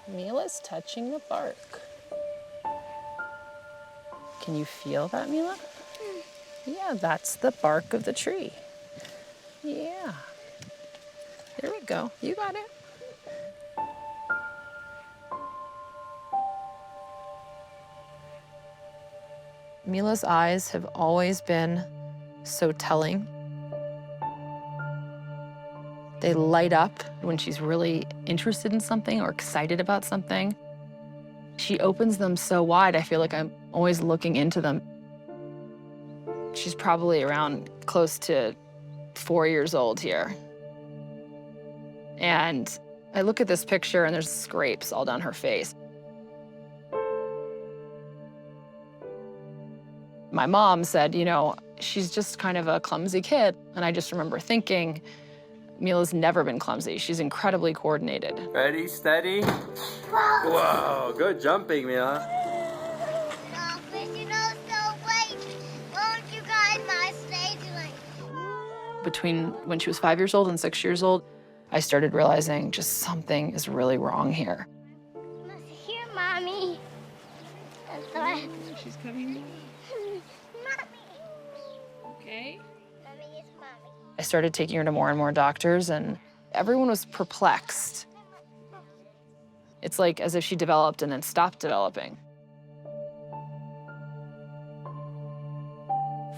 Mila's touching the bark. Can you feel that, Mila? Yeah, that's the bark of the tree. Yeah. There we go. You got it. Mila's eyes have always been so telling. They light up when she's really interested in something or excited about something. She opens them so wide, I feel like I'm always looking into them. She's probably around close to 4 years old here. And I look at this picture and there's scrapes all down her face. My mom said, you know, she's just kind of a clumsy kid. And I just remember thinking, Mila's never been clumsy. She's incredibly coordinated. Ready, steady. Whoa, good jumping, Mila. Between when she was 5 years old and 6 years old, I started realizing just something is really wrong here. Here, Mommy. She's coming. Mommy. Okay. Mommy is Mommy. I started taking her to more and more doctors, and everyone was perplexed. It's like as if she developed and then stopped developing.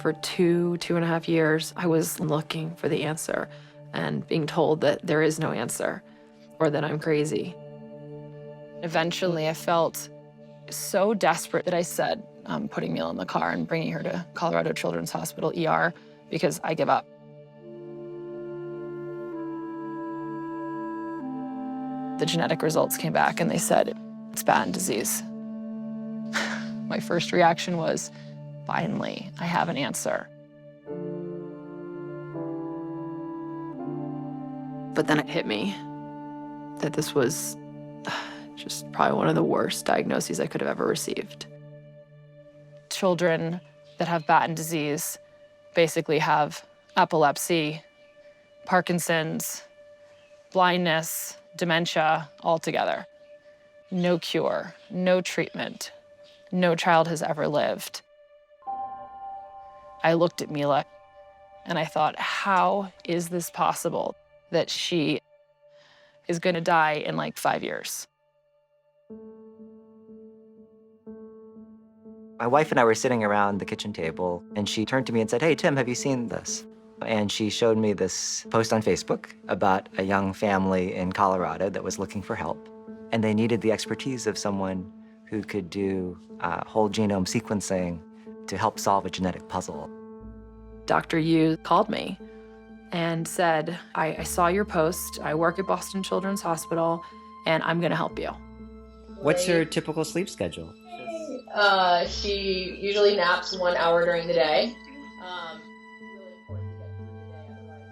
For 2.5 years, I was looking for the answer and being told that there is no answer or that I'm crazy. Eventually, I felt so desperate that I said, I'm putting Mila in the car and bringing her to Colorado Children's Hospital ER because I give up. The genetic results came back and they said, it's Batten disease. My first reaction was, finally, I have an answer. But then it hit me that this was just probably one of the worst diagnoses I could have ever received. Children that have Batten disease basically have epilepsy, Parkinson's, blindness, dementia all together. No cure, no treatment. No child has ever lived. I looked at Mila and I thought, how is this possible that she is going to die in like 5 years? My wife and I were sitting around the kitchen table, and she turned to me and said, "Hey, Tim, have you seen this?" And she showed me this post on Facebook about a young family in Colorado that was looking for help. And they needed the expertise of someone who could do whole genome sequencing to help solve a genetic puzzle. Dr. Yu called me and said, I saw your post. I work at Boston Children's Hospital, and I'm going to help you. What's your typical sleep schedule? She usually naps 1 hour during the day. Really important to get through the day, otherwise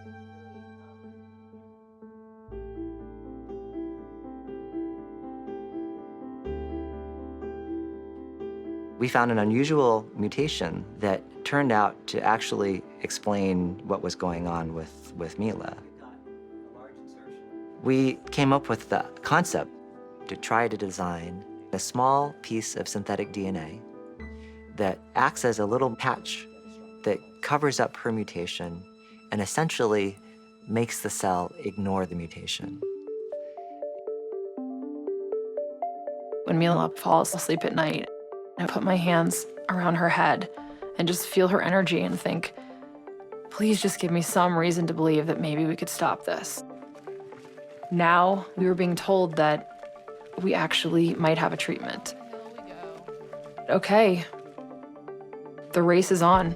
it's We found an unusual mutation that turned out to actually explain what was going on with Mila. We came up with the concept to try to design a small piece of synthetic DNA that acts as a little patch that covers up her mutation and essentially makes the cell ignore the mutation. When Mila falls asleep at night, I put my hands around her head and just feel her energy and think, please just give me some reason to believe that maybe we could stop this. Now we were being told that we actually might have a treatment. Okay, the race is on.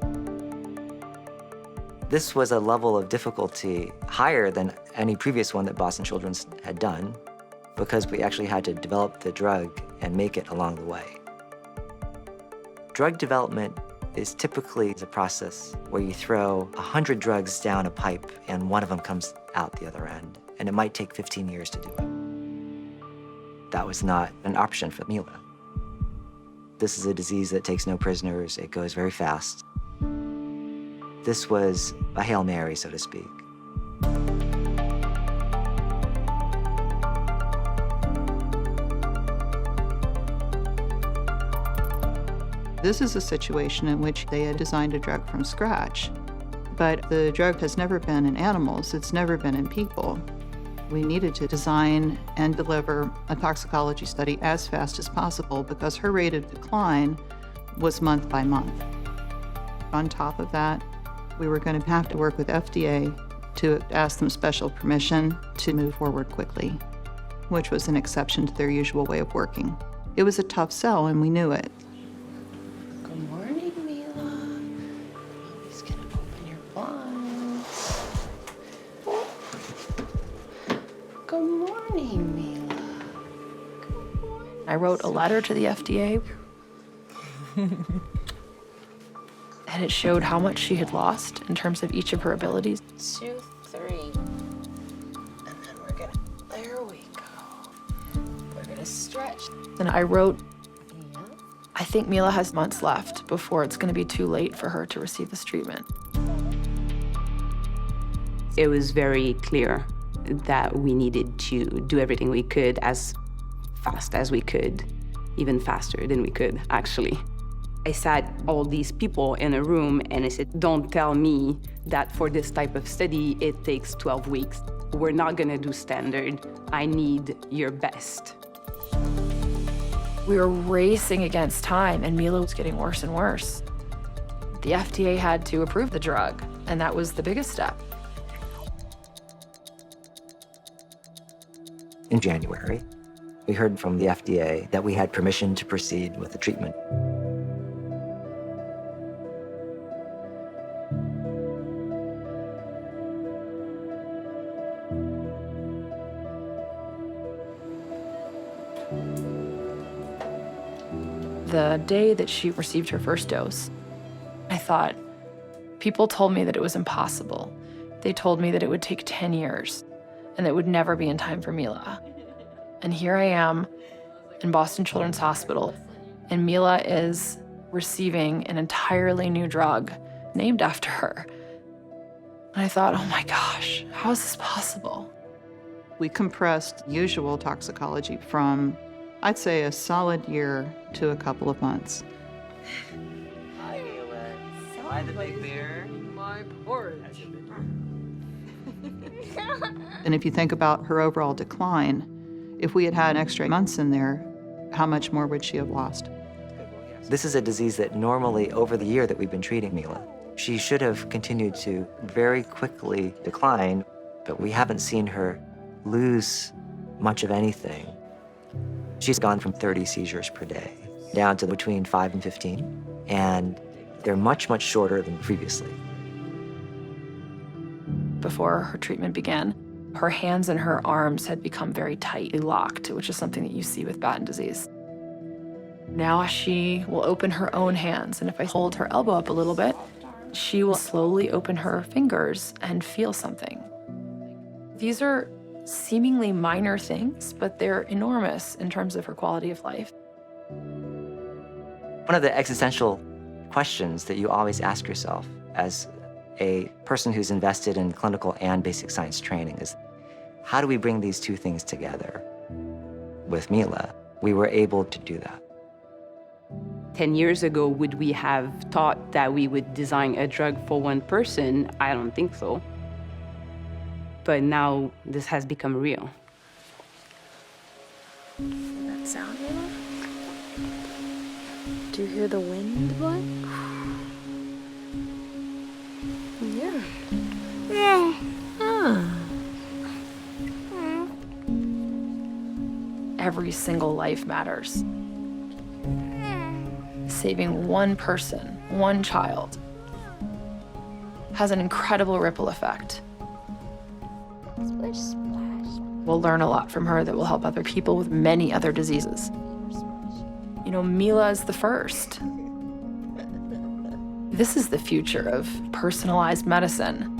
This was a level of difficulty higher than any previous one that Boston Children's had done because we actually had to develop the drug and make it along the way. Drug development is typically a process where you throw 100 drugs down a pipe and one of them comes out the other end, and it might take 15 years to do it. That was not an option for Mila. This is a disease that takes no prisoners. It goes very fast. This was a Hail Mary, so to speak. This is a situation in which they had designed a drug from scratch, but the drug has never been in animals, it's never been in people. We needed to design and deliver a toxicology study as fast as possible because her rate of decline was month by month. On top of that, we were going to have to work with FDA to ask them special permission to move forward quickly, which was an exception to their usual way of working. It was a tough sell, and we knew it. Good morning, Mila. Mommy's gonna open your blinds. Good morning, Mila. Good morning. I wrote a letter to the FDA. And it showed how much she had lost in terms of each of her abilities. 2, 3. And then we're gonna, there we go. We're gonna stretch. And I wrote, I think Mila has months left before it's gonna be too late for her to receive this treatment. It was very clear that we needed to do everything we could as fast as we could, even faster than we could, actually. I sat all these people in a room and I said, don't tell me that for this type of study, it takes 12 weeks. We're not gonna do standard. I need your best. We were racing against time and Mila was getting worse and worse. The FDA had to approve the drug, and that was the biggest step. In January, we heard from the FDA that we had permission to proceed with the treatment. The day that she received her first dose, I thought, people told me that it was impossible. They told me that it would take 10 years and that it would never be in time for Mila. And here I am in Boston Children's Hospital, and Mila is receiving an entirely new drug named after her. And I thought, oh my gosh, how is this possible? We compressed usual toxicology from, I'd say, a solid year to a couple of months. Hi, Mila. Hi, the big bear. My porridge. And if you think about her overall decline, if we had had extra months in there, how much more would she have lost? This is a disease that normally, over the year that we've been treating Mila, she should have continued to very quickly decline, but we haven't seen her lose much of anything. She's gone from 30 seizures per day down to between 5 and 15, and they're much, much shorter than previously. Before her treatment began, her hands and her arms had become very tightly locked, which is something that you see with Batten disease. Now she will open her own hands, and if I hold her elbow up a little bit, she will slowly open her fingers and feel something. These are seemingly minor things, but they're enormous in terms of her quality of life. One of the existential questions that you always ask yourself as a person who's invested in clinical and basic science training is, how do we bring these two things together? With Mila, we were able to do that. 10 years ago, would we have thought that we would design a drug for one person? I don't think so. But now this has become real. That sound, Mila? Do you hear the wind blowing? Yeah. Every single life matters. Saving one person, one child, has an incredible ripple effect. Splish, splash. We'll learn a lot from her that will help other people with many other diseases. You know, Mila is the first. This is the future of personalized medicine.